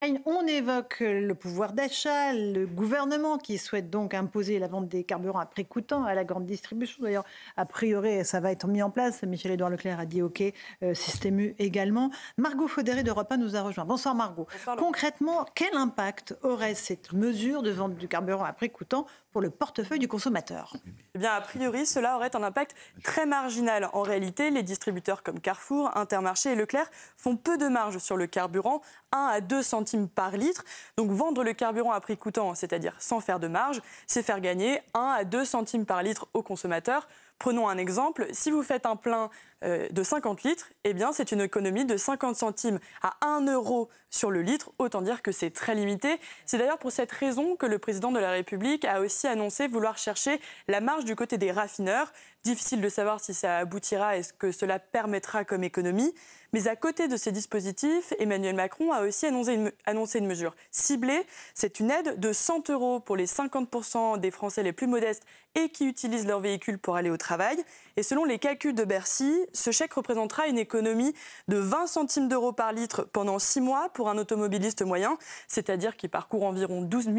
On évoque le pouvoir d'achat, le gouvernement qui souhaite donc imposer la vente des carburants à prix coûtant à la grande distribution. D'ailleurs, a priori, ça va être mis en place. Michel-Édouard Leclerc a dit OK, Système U également. Margot Faudéré d'Europe 1 nous a rejoint. Bonsoir Margot. Bonsoir, Concrètement, quel impact aurait cette mesure de vente du carburant à prix coûtant pour le portefeuille du consommateur? Eh bien, a priori, cela aurait un impact très marginal. En réalité, les distributeurs comme Carrefour, Intermarché et Leclerc font peu de marge sur le carburant, 1 à 2 centimes par litre. Donc vendre le carburant à prix coûtant, c'est-à-dire sans faire de marge, c'est faire gagner 1 à 2 centimes par litre aux consommateurs. Prenons un exemple, si vous faites un plein de 50 litres, eh bien c'est une économie de 50 centimes à 1 euro sur le litre, autant dire que c'est très limité. C'est d'ailleurs pour cette raison que le président de la République a aussi annoncé vouloir chercher la marge du côté des raffineurs. Difficile de savoir si ça aboutira et ce que cela permettra comme économie. Mais à côté de ces dispositifs, Emmanuel Macron a aussi annoncé une mesure ciblée. C'est une aide de 100 € pour les 50% des Français les plus modestes et qui utilisent leur véhicule pour aller au travail. Et selon les calculs de Bercy, ce chèque représentera une économie de 20 centimes d'euros par litre pendant 6 mois pour un automobiliste moyen, c'est-à-dire qui parcourt environ 12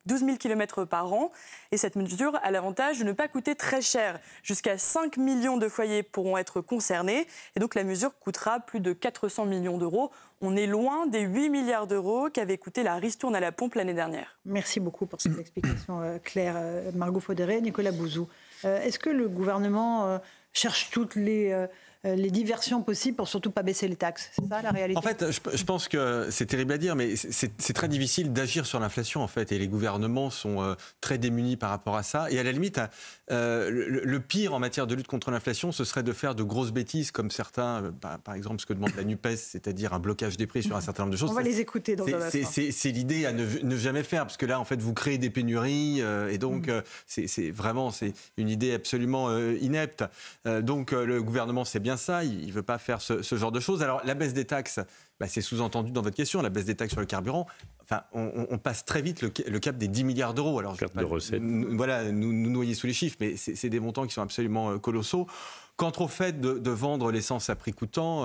000 km par an. Et cette mesure a l'avantage de ne pas coûter très cher. Jusqu'à 5 millions de foyers pourront être concernés. Et donc la mesure coûtera plus de 400 millions d'euros. On est loin des 8 milliards d'euros qu'avait coûté la ristourne à la pompe l'année dernière. Merci beaucoup pour cette explication claire, Margot Faudéré. Nicolas Bouzou, est-ce que le gouvernement cherche toutes les diversions possibles pour surtout pas baisser les taxes? C'est ça la réalité? En fait, je pense que c'est terrible à dire, mais c'est très difficile d'agir sur l'inflation, en fait. Et les gouvernements sont très démunis par rapport à ça. Et à la limite, le pire en matière de lutte contre l'inflation, ce serait de faire de grosses bêtises, comme certains, par exemple, ce que demande la NUPES, c'est-à-dire un blocage des prix sur un certain nombre de choses. On va les écouter dans un instant. C'est l'idée à ne jamais faire, parce que là, en fait, vous créez des pénuries, et donc c'est une idée absolument inepte. Donc le gouvernement sait bien ça, il ne veut pas faire ce genre de choses. Alors la baisse des taxes, c'est sous-entendu dans votre question, la baisse des taxes sur le carburant. Enfin, on passe très vite le cap des 10 milliards d'euros. Alors, de recettes. Voilà, nous noyer sous les chiffres, mais c'est des montants qui sont absolument colossaux. Quant au fait de vendre l'essence à prix coûtant,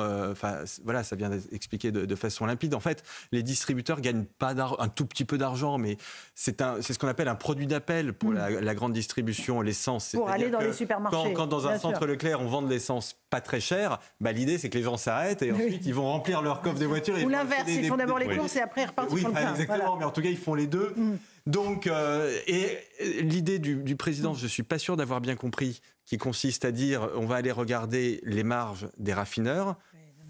voilà, ça vient d'être expliqué de façon limpide. En fait, les distributeurs gagnent pas un tout petit peu d'argent, mais c'est ce qu'on appelle un produit d'appel pour la grande distribution, l'essence. Pour aller dans les supermarchés. Quand dans un centre Leclerc, on vend de l'essence pas très chère, l'idée c'est que les gens s'arrêtent et ensuite ils vont remplir leur coffre des voitures. Ou l'inverse, ils font d'abord les courses et après ils repartent sur le plein. Exactement, voilà. Mais en tout cas ils font les deux. Donc, et l'idée du président, je ne suis pas sûr d'avoir bien compris, qui consiste à dire on va aller regarder les marges des raffineurs.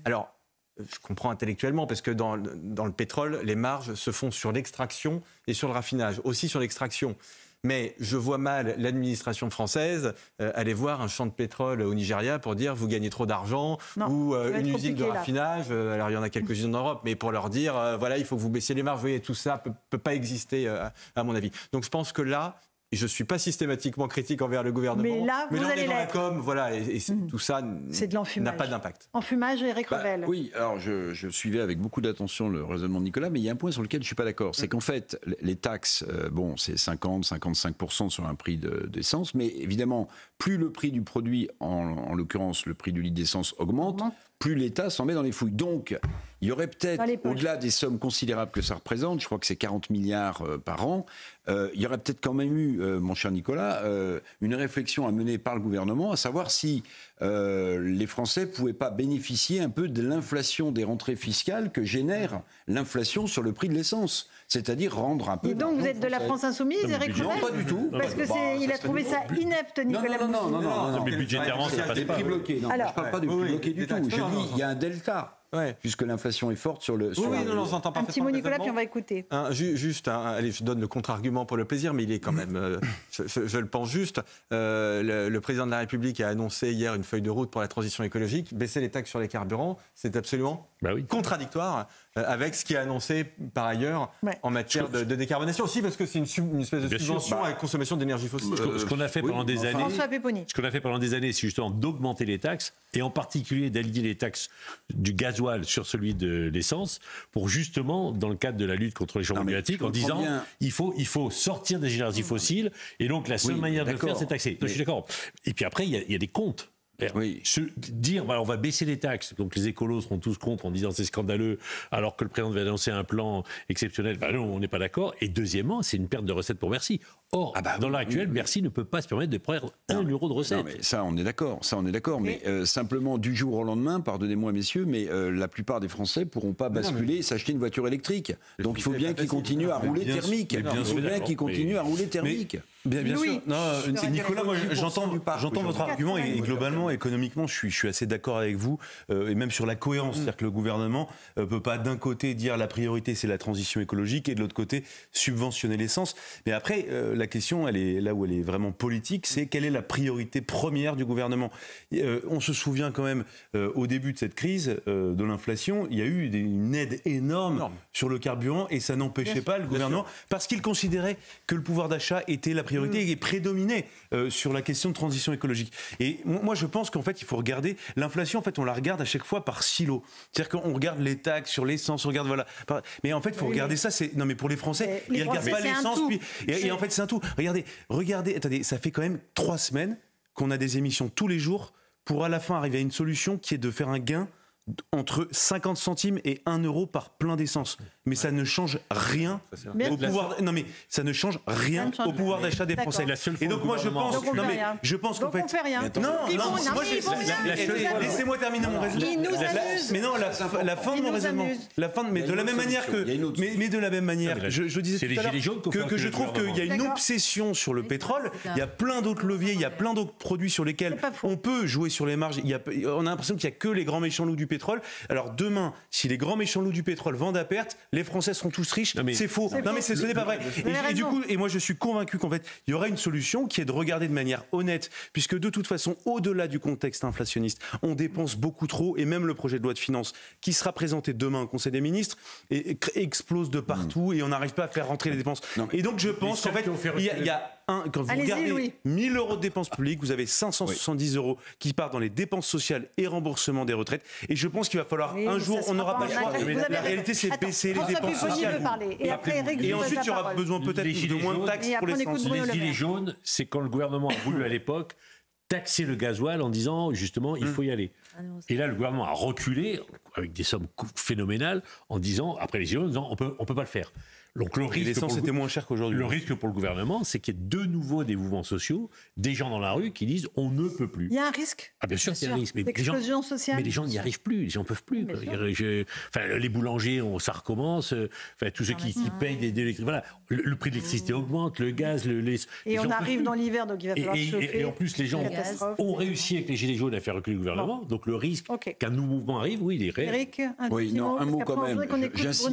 Alors, je comprends intellectuellement, parce que dans le pétrole, les marges se font sur l'extraction et sur le raffinage, aussi sur l'extraction. Mais je vois mal l'administration française aller voir un champ de pétrole au Nigeria pour dire vous gagnez trop d'argent, ou une usine de raffinage, alors il y en a quelques-unes en Europe, mais pour leur dire voilà, il faut que vous baissiez les marges. Vous voyez, tout ça peut pas exister à mon avis. Donc je pense que là, je ne suis pas systématiquement critique envers le gouvernement. Mais là, on est dans la com, voilà, et tout ça n'a pas d'impact. Enfumage, Éric Revel. Oui, alors je suivais avec beaucoup d'attention le raisonnement de Nicolas, mais il y a un point sur lequel je ne suis pas d'accord. C'est qu'en fait, les taxes, c'est 50-55% sur un prix d'essence, mais évidemment, plus le prix du produit, en l'occurrence le prix du litre d'essence augmente, plus l'État s'en met dans les fouilles. Donc, il y aurait peut-être, au-delà des sommes considérables que ça représente, je crois que c'est 40 milliards par an, il y aurait peut-être quand même eu, mon cher Nicolas, une réflexion à mener par le gouvernement, à savoir si les Français ne pouvaient pas bénéficier un peu de l'inflation des rentrées fiscales que génère l'inflation sur le prix de l'essence. C'est-à-dire rendre un peu... Et donc vous êtes de la France Insoumise, Éric Revel? Non, pas du tout. Parce qu'il a trouvé ça inepte, Nicolas Bouzou. Non. Mais budgétairement, ça passe des pas. prix bloqués. Non, je ne parle pas de prix bloqués du tout. Je dis il y a un delta. Ouais. Puisque l'inflation est forte sur le... on s'entend un petit mot, Nicolas, puis on va écouter. Allez, je donne le contre-argument pour le plaisir, mais il est quand même, je le pense juste. Le président de la République a annoncé hier une feuille de route pour la transition écologique. Baisser les taxes sur les carburants, c'est absolument contradictoire avec ce qui est annoncé par ailleurs en matière de décarbonation aussi, parce que c'est une espèce de subvention à la consommation d'énergie fossile. Ce qu'on a fait pendant des années, François Pépponi. Ce qu'on a fait pendant des années, c'est justement d'augmenter les taxes, et en particulier d'aligner les taxes du gasoil sur celui de l'essence, pour justement, dans le cadre de la lutte contre les changements climatiques, en disant il faut sortir des énergies fossiles, et donc la seule manière de le faire, c'est taxer. Je suis d'accord. Et puis après, il y a des comptes. Oui. Dire on va baisser les taxes, donc les écolos seront tous contre en disant c'est scandaleux, alors que le président va annoncer un plan exceptionnel, non, on n'est pas d'accord. Et deuxièmement, c'est une perte de recettes pour Bercy. Or, dans l'heure actuelle, Bercy ne peut pas se permettre de prendre 1 euro de recettes. Non, mais ça, on est d'accord. Mais simplement, du jour au lendemain, pardonnez-moi, messieurs, mais la plupart des Français ne pourront pas basculer et s'acheter une voiture électrique. Donc il faut bien qu'ils continuent à rouler thermique. Bien sûr. Non, Nicolas, moi, j'entends votre argument et globalement, économiquement, je suis assez d'accord avec vous, et même sur la cohérence. C'est-à-dire que le gouvernement ne peut pas d'un côté dire la priorité c'est la transition écologique et de l'autre côté subventionner l'essence. Mais après, la question, elle est là où elle est vraiment politique, c'est quelle est la priorité première du gouvernement. On se souvient quand même, au début de cette crise de l'inflation, il y a eu une aide énorme sur le carburant et ça n'empêchait pas le gouvernement, parce qu'il considérait que le pouvoir d'achat était la priorité et prédominait sur la question de transition écologique. Et moi, je pense qu'en fait, il faut regarder l'inflation. En fait, on la regarde à chaque fois par silo. C'est-à-dire qu'on regarde les taxes sur l'essence, on regarde Mais en fait, il faut regarder ça. Non, mais pour les Français, ils ne regardent pas l'essence. Et en fait, c'est un tout. Regardez. Attendez, ça fait quand même 3 semaines qu'on a des émissions tous les jours pour à la fin arriver à une solution qui est de faire un gain entre 50 centimes et 1 euro par plein d'essence. Mais ça ne change rien au pouvoir. Non, mais ça ne change rien au pouvoir d'achat des Français. Et donc moi je pense qu'en fait. Laissez-moi terminer mon raisonnement. Mais non, la fin de mon raisonnement. Mais de la même manière que. Mais de la même manière, je disais tout à l'heure que je trouve qu'il y a une obsession sur le pétrole. Il y a plein d'autres leviers, il y a plein d'autres produits sur lesquels on peut jouer sur les marges. On a l'impression qu'il n'y a que les grands méchants loups du pétrole. Alors demain, si les grands méchants loups du pétrole vendent à perte, les Français seront tous riches. C'est faux. Non, mais ce n'est pas vrai. Et du coup, moi je suis convaincu qu'en fait, il y aura une solution qui est de regarder de manière honnête, puisque de toute façon, au-delà du contexte inflationniste, on dépense beaucoup trop, et même le projet de loi de finances qui sera présenté demain au Conseil des ministres explose de partout et on n'arrive pas à faire rentrer les dépenses. Et donc je pense qu'en fait, il y a quand vous regardez 1 000 euros de dépenses publiques, vous avez 570 euros qui partent dans les dépenses sociales et remboursement des retraites. Et je pense qu'il va falloir un jour, on n'aura pas le choix. La réalité, c'est baisser les dépenses sociales. Et ensuite, il y aura besoin peut-être de moins de taxes pour l'essence. Les gilets jaunes, c'est quand le gouvernement a voulu à l'époque taxer le gasoil en disant justement il faut y aller. Et là, le gouvernement a reculé avec des sommes phénoménales en disant, après les gilets jaunes, on peut pas le faire. Donc l'essence était moins cher qu'aujourd'hui. Le risque pour le gouvernement, c'est qu'il y ait de nouveau des mouvements sociaux, des gens dans la rue qui disent on ne peut plus. Il y a un risque. Ah bien sûr qu'il y a un risque. Mais d'explosion sociale. Mais les gens n'y arrivent plus, les gens ne peuvent plus. Les boulangers, ça recommence. Tous ceux qui payent des électricités. Voilà, le prix de l'électricité augmente, le gaz, Et on arrive dans l'hiver, donc il va falloir chauffer. Et en plus, les gens ont réussi avec les gilets jaunes à faire reculer le gouvernement. Donc le risque qu'un nouveau mouvement arrive, oui, il est réel. Eric, un mot quand même. J'insiste,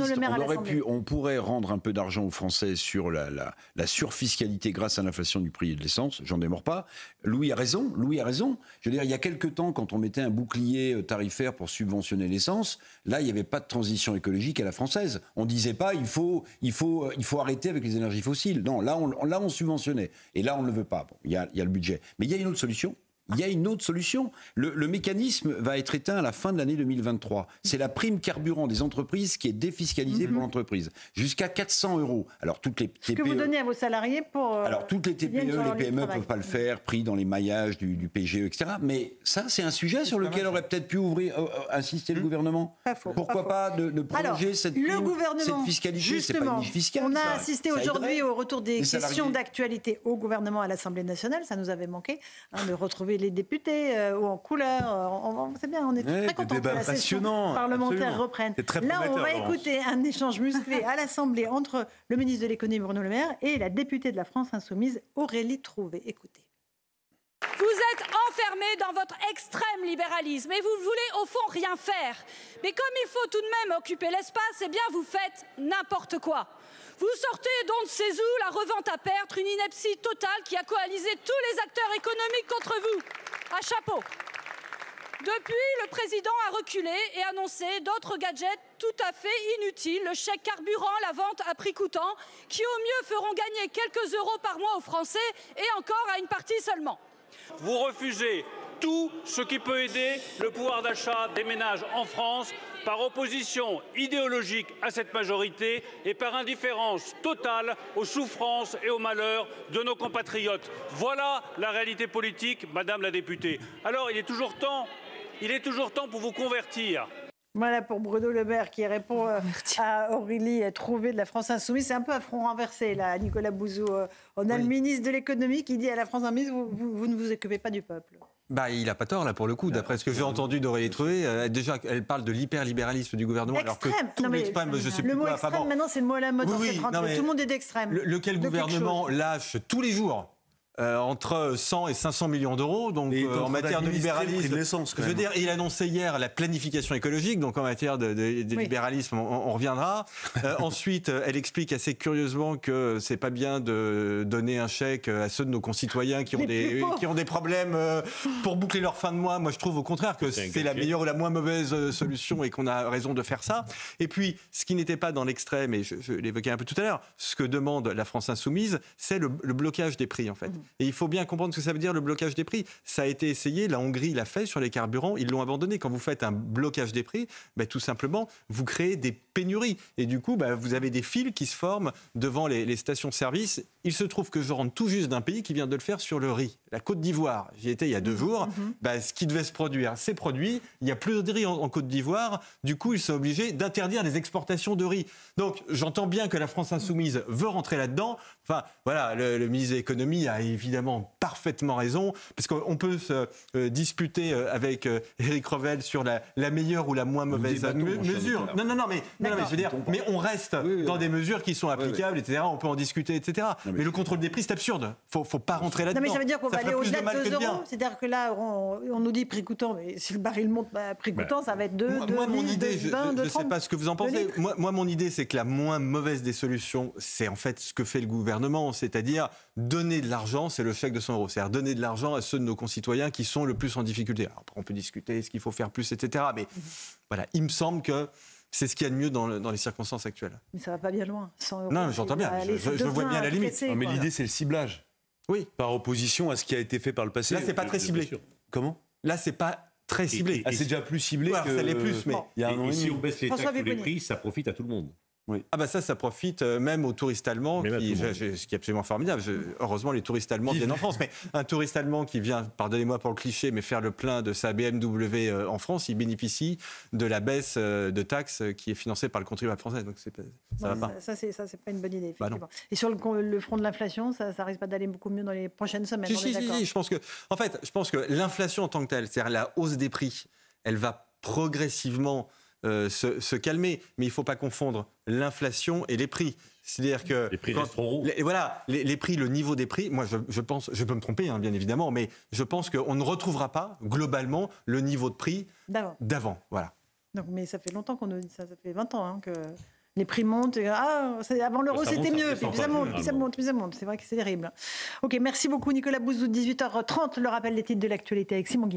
on pourrait rendre un peu d'argent aux Français sur la surfiscalité grâce à l'inflation du prix de l'essence, j'en démords pas. Louis a raison. Je veux dire, il y a quelques temps, quand on mettait un bouclier tarifaire pour subventionner l'essence, là, il n'y avait pas de transition écologique à la française. On disait pas, il faut arrêter avec les énergies fossiles. Non, là, on subventionnait. Et là, on ne le veut pas. Bon, il y a le budget. Mais il y a une autre solution. Le mécanisme va être éteint à la fin de l'année 2023. C'est la prime carburant des entreprises qui est défiscalisée pour l'entreprise. Jusqu'à 400 euros. Alors, toutes les TPE... Ce que vous donnez à vos salariés pour... Alors, toutes les TPE, les PME ne peuvent pas le faire, pris dans les maillages du PGE, etc. Mais ça, c'est un sujet sur lequel aurait peut-être pu insister le gouvernement. Pourquoi pas de prolonger cette fiscalité? C'est pas une niche fiscale. On a assisté aujourd'hui au retour des questions d'actualité au gouvernement à l'Assemblée nationale. Ça nous avait manqué de retrouver les députés ou en couleur. C'est bien, on est très contents que la session parlementaire reprenne. Là, on va écouter un échange musclé à l'Assemblée entre le ministre de l'économie Bruno Le Maire et la députée de la France Insoumise Aurélie Trouvé. Écoutez. Vous êtes enfermés dans votre extrême libéralisme et vous voulez au fond rien faire. Mais comme il faut tout de même occuper l'espace, eh bien vous faites n'importe quoi. Vous sortez donc de ces eaux la revente à perte, une ineptie totale qui a coalisé tous les acteurs économiques contre vous. À chapeau. Depuis, le président a reculé et annoncé d'autres gadgets tout à fait inutiles, le chèque carburant, la vente à prix coûtant, qui au mieux feront gagner quelques euros par mois aux Français et encore à une partie seulement. Vous refusez tout ce qui peut aider le pouvoir d'achat des ménages en France par opposition idéologique à cette majorité et par indifférence totale aux souffrances et aux malheurs de nos compatriotes. Voilà la réalité politique, Madame la députée. Alors, il est toujours temps pour vous convertir. Voilà pour Bruno Le Maire qui répond à Aurélie Trouvé de la France Insoumise. C'est un peu à front renversé, là, Nicolas Bouzou. On a le ministre de l'économie qui dit à la France Insoumise, vous ne vous occupez pas du peuple. Bah, il n'a pas tort, là, pour le coup. D'après ce que j'ai entendu d'Aurélie Trouvé, déjà, elle parle de l'hyperlibéralisme du gouvernement. Alors que tout l'extrême, je sais plus quoi. Le mot extrême, maintenant, c'est le mot à la mode dans cette rentrée. Tout le monde est d'extrême. Lequel gouvernement lâche tous les jours entre 100 et 500 millions d'euros, donc en matière de libéralisme. Je veux dire, il annonçait hier la planification écologique, donc en matière de libéralisme, on reviendra. Ensuite, elle explique assez curieusement que c'est pas bien de donner un chèque à ceux de nos concitoyens qui ont des problèmes pour boucler leur fin de mois. Moi, je trouve au contraire que c'est la meilleure ou la moins mauvaise solution et qu'on a raison de faire ça. Et puis, ce qui n'était pas dans l'extrême, et je l'évoquais un peu tout à l'heure, ce que demande la France Insoumise, c'est le blocage des prix, en fait. Et il faut bien comprendre ce que ça veut dire, le blocage des prix. Ça a été essayé, la Hongrie l'a fait sur les carburants, ils l'ont abandonné. Quand vous faites un blocage des prix, tout simplement, vous créez des pénuries. Et du coup, vous avez des files qui se forment devant les stations-service. Il se trouve que je rentre tout juste d'un pays qui vient de le faire sur le riz, la Côte d'Ivoire. J'y étais il y a 2 jours. Ce qui devait se produire, c'est produit. Il n'y a plus de riz en Côte d'Ivoire. Du coup, ils sont obligés d'interdire les exportations de riz. Donc, j'entends bien que la France Insoumise veut rentrer là-dedans. Enfin, voilà, le ministre de l'économie a évidemment parfaitement raison, parce qu'on peut se disputer avec Éric Revel sur la meilleure ou la moins mauvaise mesure. Non, mais je veux dire, mais on reste dans des mesures qui sont applicables, etc. On peut en discuter, etc. Mais le contrôle des prix, c'est absurde. Faut pas rentrer là-dedans. Non, mais ça veut dire qu'on va aller au-delà de 2 euros. C'est-à-dire que là, on nous dit prix coûtant, mais si le baril monte, prix coûtant, ça va être 2, 2, mon idée, 20, je ne sais pas ce que vous en pensez. Moi, mon idée, c'est que la moins mauvaise des solutions, c'est en fait ce que fait le gouvernement, c'est-à-dire donner de l'argent, c'est le chèque de 100 euros. C'est-à-dire donner de l'argent à ceux de nos concitoyens qui sont le plus en difficulté. Alors, après, on peut discuter, est-ce qu'il faut faire plus, etc. Mais voilà, il me semble que c'est ce qu'il y a de mieux dans les circonstances actuelles. Mais ça va pas bien loin. 100 euros, non, j'entends bien. Je vois bien la limite. Mais l'idée, c'est le ciblage. Oui. Par opposition à ce qui a été fait par le passé. Là, c'est pas très ciblé. Comment ? Là, c'est pas très ciblé. C'est déjà plus ciblé que... Ça l'est plus, mais... Il y a un an et si on baisse les taxes sur les prix, ça profite à tout le monde. Oui. Ah ça profite même aux touristes allemands, ce qui est absolument formidable. Heureusement, les touristes allemands viennent en France, mais un touriste allemand qui vient, pardonnez-moi pour le cliché, mais faire le plein de sa BMW en France, il bénéficie de la baisse de taxes qui est financée par le contribuable français. Donc ça va pas. Ça, c'est pas une bonne idée, effectivement. Et sur le front de l'inflation, ça risque pas d'aller beaucoup mieux dans les prochaines semaines. Si, je pense que l'inflation en tant que telle, c'est-à-dire la hausse des prix, elle va progressivement se calmer, mais il ne faut pas confondre l'inflation et les prix. C'est-à-dire que les prix resteront hauts. Les prix, le niveau des prix, moi je pense, je peux me tromper bien évidemment, mais je pense qu'on ne retrouvera pas globalement le niveau de prix d'avant. Voilà. Donc, mais ça fait longtemps qu'on nous dit ça, ça fait 20 ans que les prix montent. Avant l'euro, c'était mieux. Puis ça monte. C'est vrai que c'est terrible. Ok, merci beaucoup Nicolas Bouzou. 18h30, le rappel des titres de l'actualité avec Simon Guillain.